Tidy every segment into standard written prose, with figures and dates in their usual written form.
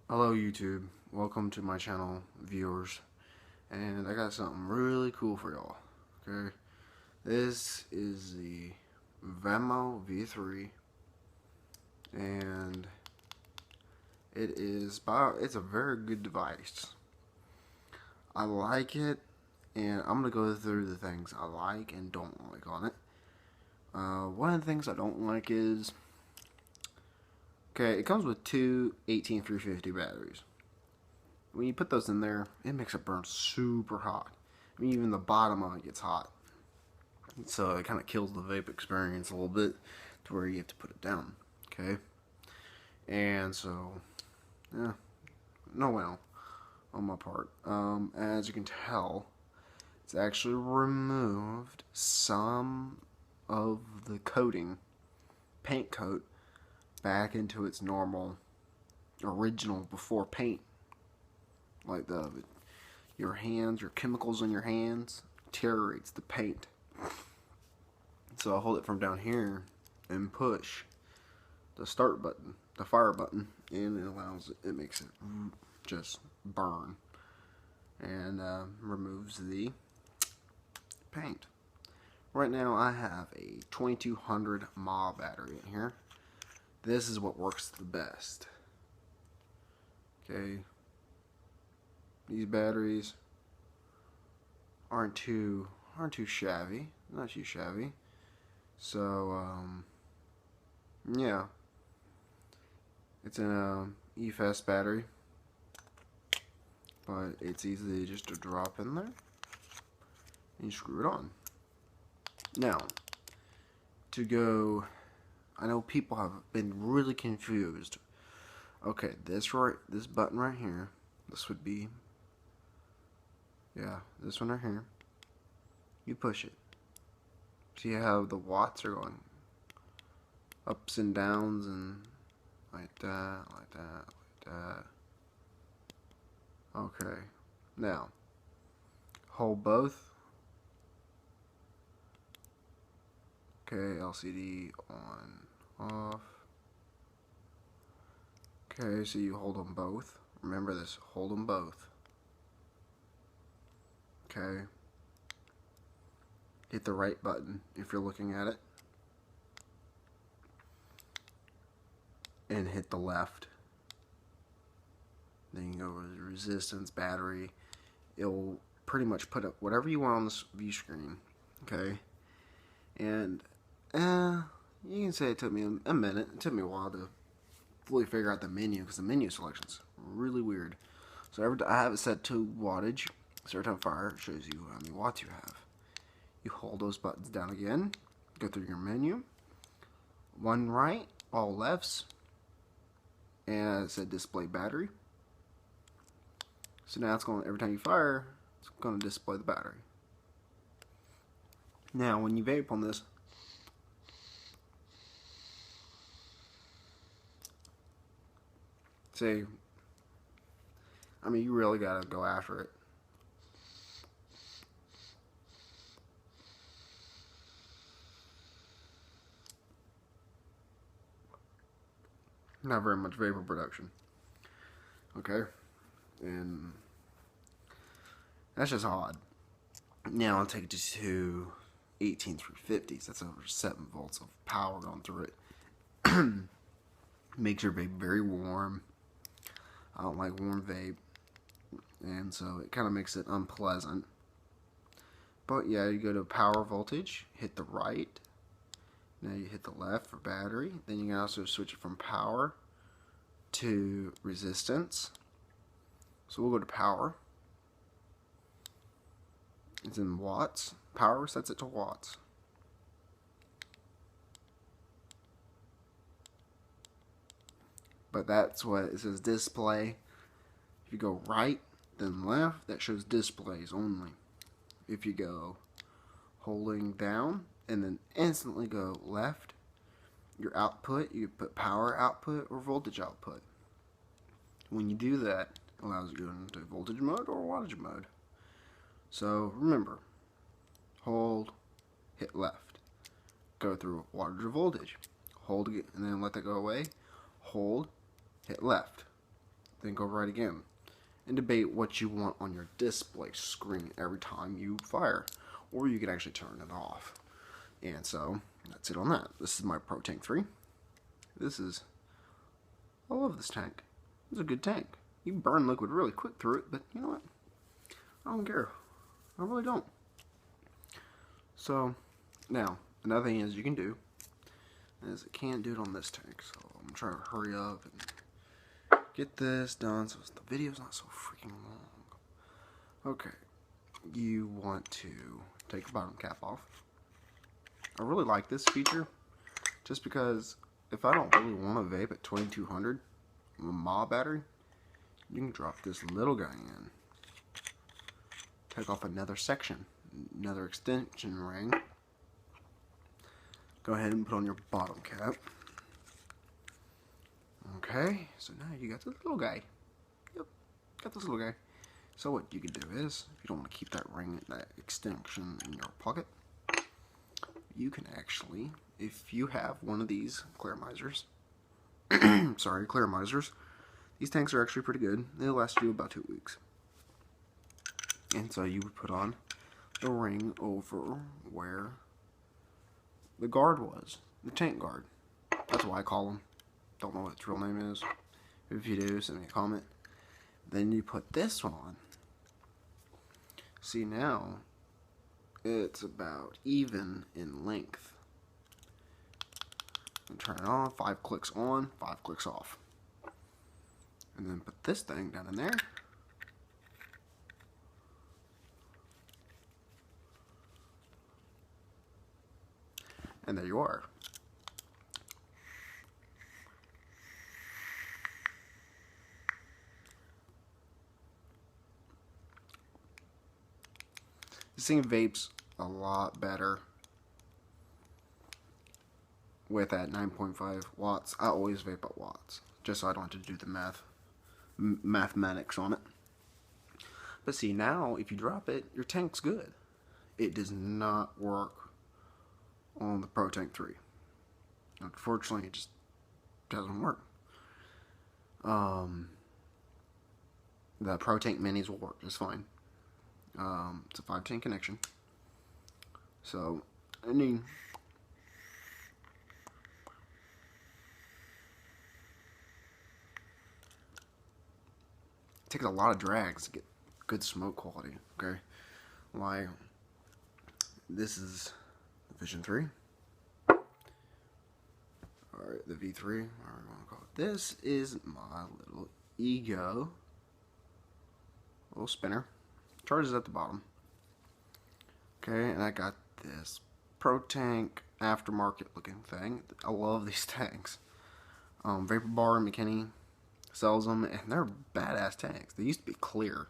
Hello YouTube, welcome to my channel viewers, and I got something really cool for y'all. Okay, this is the Vamo V3, and it's a very good device. I like it, and I'm gonna go through the things I like and don't like on it. One of the things I don't like is, okay, it comes with two 18350 batteries. When you put those in there, it makes it burn super hot. I mean, even the bottom of it gets hot. So it kind of kills the vape experience a little bit to where you have to put it down. Okay? And so, yeah, no well on my part. As you can tell, it's actually removed some of the coating, paint coat, back into its normal, original before paint. Like your hands, your chemicals in your hands deteriorates the paint. So I'll hold it from down here and push the start button, the fire button, and it makes it just burn and removes the paint. Right now I have a 2200 mAh battery in here. This is what works the best. Okay, these batteries aren't too shabby, not too shabby. So yeah, it's an EFS battery, but it's easy just to drop in there and you screw it on. Now, to go, I know people have been really confused. Okay, this button right here, this would be, yeah, this one right here. You push it. See how the watts are going ups and downs and like that, like that, like that. Okay, now hold both. Okay, LCD on, off. Okay, so you hold them both. Remember this, hold them both. Okay. Hit the right button if you're looking at it. And hit the left. Then you go with resistance, battery. It'll pretty much put up whatever you want on this view screen. Okay. And you can say it took me a minute. It took me a while to fully figure out the menu because the menu selection's really weird. So I have it set to wattage. So every time fire, it shows you how many watts you have. You hold those buttons down again. Go through your menu. One right, all lefts. And it said display battery. So now it's going, every time you fire, it's going to display the battery. Now, when you vape on this, say, I mean, you really got to go after it. Not very much vapor production. Okay? And that's just odd. Now I'll take it to 18350s. That's over 7 volts of power going through it. Makes your vape very warm. I don't like warm vape. And so it kind of makes it unpleasant. But yeah, you go to power voltage, hit the right. Now you hit the left for battery. Then you can also switch it from power to resistance. So we'll go to power. It's in watts. Power sets it to watts. But that's what it says, display. If you go right, then left, that shows displays only. If you go holding down and then instantly go left, your output, you put power output or voltage output. When you do that, it allows you to go into voltage mode or wattage mode. So remember, hold, hit left, go through wattage or voltage, hold again, and then let that go away, hold, hit left, then go right again. And debate what you want on your display screen every time you fire. Or you can actually turn it off. And so, that's it on that. This is my Pro Tank 3. I love this tank. It's a good tank. You can burn liquid really quick through it, but you know what? I don't care. I really don't. So, now, another thing is you can do is I can't do it on this tank, so I'm trying to hurry up and get this done so the video's not so freaking long. Okay, you want to take the bottom cap off. I really like this feature just because if I don't really want to vape at 2200 mAh battery, you can drop this little guy in, take off another section, another extension ring, go ahead and put on your bottom cap. Okay, so now you got this little guy. Yep, got this little guy. So what you can do is, if you don't want to keep that ring, that extension in your pocket, you can actually, if you have one of these clear misers, clear misers, these tanks are actually pretty good. They'll last you about 2 weeks. And so you would put on the ring over where the guard was, the tank guard. That's what I call them. Don't know what its real name is. If you do, send me a comment. Then you put this one on. See, now it's about even in length. And turn it on, 5 clicks on, 5 clicks off. And then put this thing down in there. And there you are. This thing vapes a lot better with that 9.5 watts. I always vape at watts, just so I don't have to do the mathematics on it. But see, now if you drop it, your tank's good. It does not work on the Pro Tank 3. Unfortunately, it just doesn't work. The Pro Tank Minis will work just fine. It's a 510 connection. So, I mean, it takes a lot of drags to get good smoke quality, okay? Like, this is the Vision 3. Alright, the V3, whatever you want to call it. This is my little Ego. Little spinner. Charges at the bottom. Okay, and I got this Pro Tank aftermarket looking thing. I love these tanks. Vapor Bar and McKinney sells them, and they're badass tanks. They used to be clear.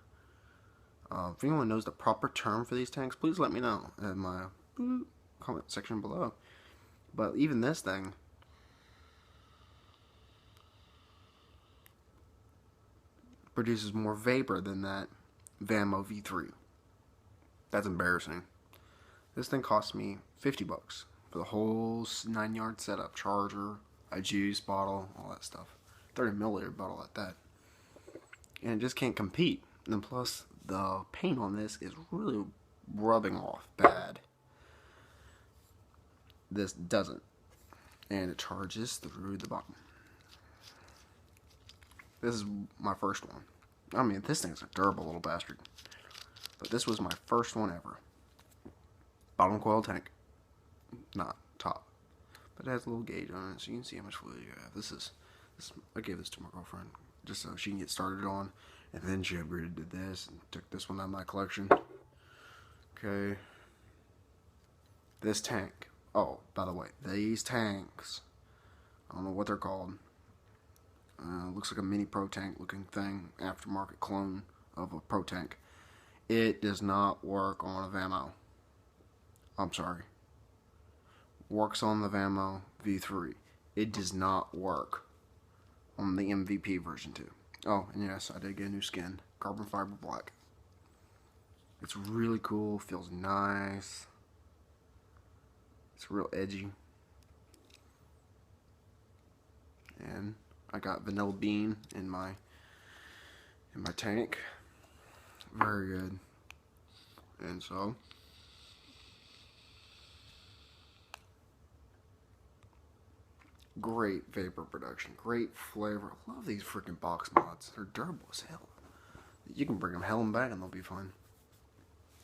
If anyone knows the proper term for these tanks, please let me know in my comment section below. But even this thing, produces more vapor than that Vamo V3. That's embarrassing. This thing cost me 50 bucks for the whole 9-yard setup, charger, a juice bottle, all that stuff. 30 milliliter bottle at that. And it just can't compete. And plus, the paint on this is really rubbing off bad. This doesn't. And it charges through the bottom. This is my first one. I mean, this thing's a durable little bastard. But this was my first one ever. Bottom coil tank. Not top. But it has a little gauge on it, so you can see how much fluid you have. I gave this to my girlfriend, just so she can get started on. And then she upgraded to this, and took this one out of my collection. Okay. This tank. Oh, by the way, these tanks. I don't know what they're called. Looks like a mini Pro Tank looking thing, aftermarket clone of a Pro Tank. It does not work on a Vamo. I'm sorry. Works on the Vamo V3. It does not work on the MVP version 2. Oh, and yes, I did get a new skin. Carbon fiber black. It's really cool, feels nice. It's real edgy. And I got vanilla bean in my in my tank. Very good. And so, great vapor production, great flavor. I love these freaking box mods. They're durable as hell. You can bring them hell and back and they'll be fine.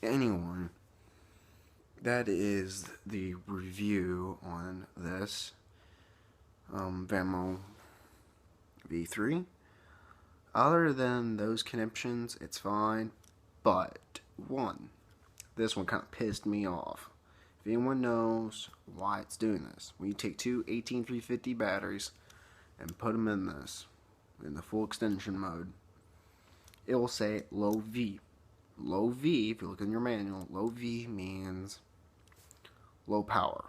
Anyway, that is the review on this Vamo V3. Other than those conniptions, it's fine. But, this one kind of pissed me off. If anyone knows why it's doing this, when you take two 18350 batteries and put them in this, in the full extension mode, it will say low V. Low V, if you look in your manual, low V means low power,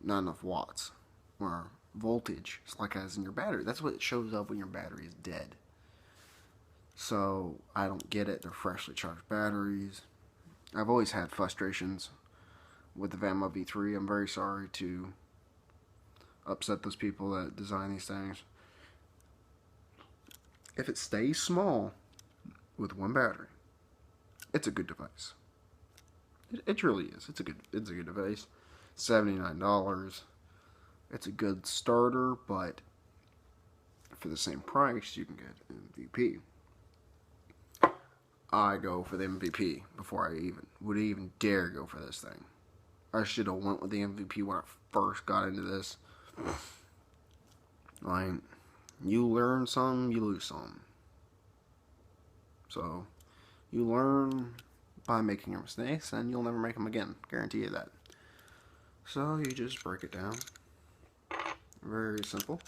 not enough watts, or voltage, it's like as in your battery. That's what it shows up when your battery is dead. So, I don't get it. They're freshly charged batteries. I've always had frustrations with the Vamo V3. I'm very sorry to upset those people that design these things. If it stays small with one battery, it's a good device. It really is. It's a good device. $79. It's a good starter, but for the same price, you can get an MVP. I go for the MVP before I would even dare go for this thing. I should have went with the MVP when I first got into this. Like, you learn some, you lose some. So, you learn by making your mistakes, and you'll never make them again. Guarantee you that. So, you just break it down. Very simple.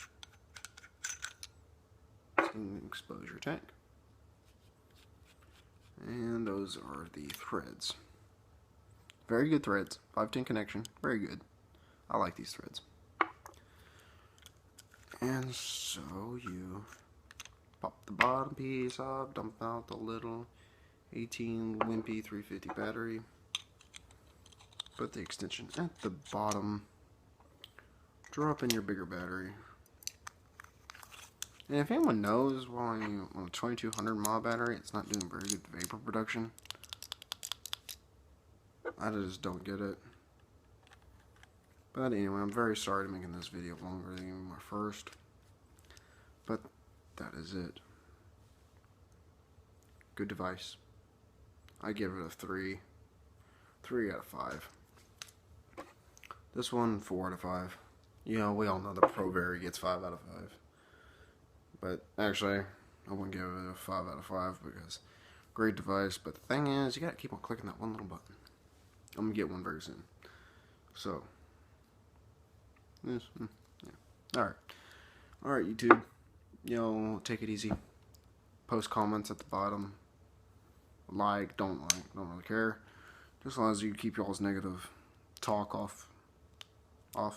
Expose your tank. And those are the threads. Very good threads. 510 connection. Very good. I like these threads. And so you pop the bottom piece off, dump out the little 18 wimpy 350 battery. Put the extension at the bottom. Drop in your bigger battery. And if anyone knows why on a 2200 mAh battery it's not doing very good vapor production, I just don't get it. But anyway, I'm very sorry to making this video longer than even my first. But that is it. Good device. I give it a 3. 3 out of 5. This one, 4 out of 5. You know, we all know the ProVary gets 5 out of 5. But actually, I wouldn't give it a 5 out of 5 because great device. But the thing is, you gotta keep on clicking that one little button. I'm gonna get one very soon. So, yes, yeah. Alright, YouTube. You know, take it easy. Post comments at the bottom. Like, don't really care. Just as long as you keep y'all's negative talk off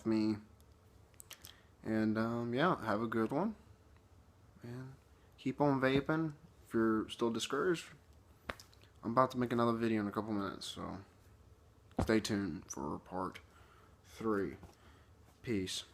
me. And yeah, have a good one. And keep on vaping. If you're still discouraged, I'm about to make another video in a couple minutes, so stay tuned for part 3. Peace.